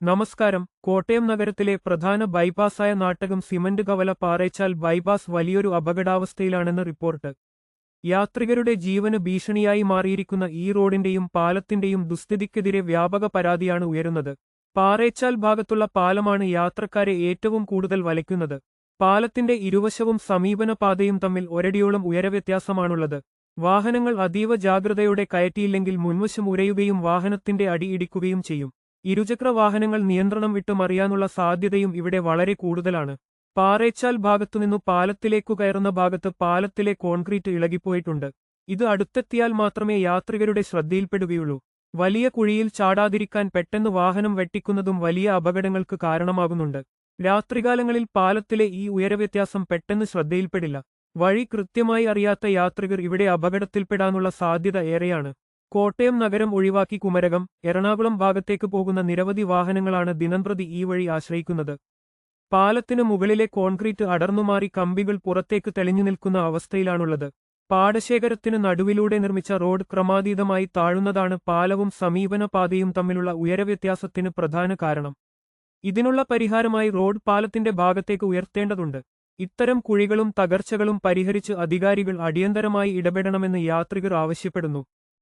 നമസ്കാരം. കോട്ടയം നഗരത്തിലെ പ്രധാന ബൈപ്പാസായ നാട്ടകം സിമന്റ് കവല പാറേച്ചാൽ ബൈപ്പാസ് വലിയൊരു അപകടാവസ്ഥയിലാണെന്ന് റിപ്പോർട്ട്. യാത്രികരുടെ ജീവന് ഭീഷണിയായി മാറിയിരിക്കുന്ന ഈ റോഡിന്റെയും പാലത്തിന്റെയും ദുസ്ഥിതിക്കെതിരെ വ്യാപക പരാതിയാണ് ഉയരുന്നത്. പാറേച്ചാൽ ഭാഗത്തുള്ള പാലമാണ് യാത്രക്കാരെ ഏറ്റവും കൂടുതൽ വലയ്ക്കുന്നത്. പാലത്തിന്റെ ഇരുവശവും സമീപന പാതയും തമ്മിൽ ഒരടിയോളം ഉയരവ്യത്യാസമാണുള്ളത്. വാഹനങ്ങൾ അതീവ ജാഗ്രതയോടെ കയറ്റിയില്ലെങ്കിൽ മുൻവശം ഉരയുകയും വാഹനത്തിന്റെ അടി ഇടിക്കുകയും ചെയ്യും. ഇരുചക്ര വാഹനങ്ങൾ നിയന്ത്രണം വിട്ടു മറിയാനുള്ള സാധ്യതയും ഇവിടെ വളരെ കൂടുതലാണ്. പാറേച്ചാൽ ഭാഗത്തുനിന്നു പാലത്തിലേക്കു കയറുന്ന ഭാഗത്ത് പാലത്തിലെ കോൺക്രീറ്റ് ഇളകിപ്പോയിട്ടുണ്ട്. ഇത് അടുത്തെത്തിയാൽ മാത്രമേ യാത്രികരുടെ ശ്രദ്ധയിൽപ്പെടുകയുള്ളൂ. വലിയ കുഴിയിൽ ചാടാതിരിക്കാൻ പെട്ടെന്ന് വാഹനം വെട്ടിക്കുന്നതും വലിയ അപകടങ്ങൾക്ക് കാരണമാകുന്നുണ്ട്. രാത്രികാലങ്ങളിൽ പാലത്തിലെ ഈ ഉയരവ്യത്യാസം പെട്ടെന്ന് ശ്രദ്ധയിൽപ്പെടില്ല. വഴി കൃത്യമായി അറിയാത്ത യാത്രികർ ഇവിടെ അപകടത്തിൽപ്പെടാനുള്ള സാധ്യത ഏറെയാണ്. കോട്ടയം നഗരം ഒഴിവാക്കി കുമരകം, എറണാകുളം ഭാഗത്തേക്ക് പോകുന്ന നിരവധി വാഹനങ്ങളാണ് ദിനംപ്രതി ഈ വഴി ആശ്രയിക്കുന്നത്. പാലത്തിന് മുകളിലെ കോൺക്രീറ്റ് അടർന്നുമാറി കമ്പികൾ പുറത്തേക്ക് തെളിഞ്ഞു നിൽക്കുന്ന അവസ്ഥയിലാണുള്ളത്. പാടശേഖരത്തിന് നടുവിലൂടെ നിർമ്മിച്ച റോഡ് ക്രമാതീതമായി താഴുന്നതാണ് പാലവും സമീപന പാതയും തമ്മിലുള്ള ഉയരവ്യത്യാസത്തിന് പ്രധാന കാരണം. ഇതിനുള്ള പരിഹാരമായി റോഡ് പാലത്തിന്റെ ഭാഗത്തേക്ക് ഉയർത്തേണ്ടതുണ്ട്. ഇത്തരം കുഴികളും തകർച്ചകളും പരിഹരിച്ച് അധികാരികൾ അടിയന്തരമായി ഇടപെടണമെന്ന് യാത്രികർ ആവശ്യപ്പെടുന്നു.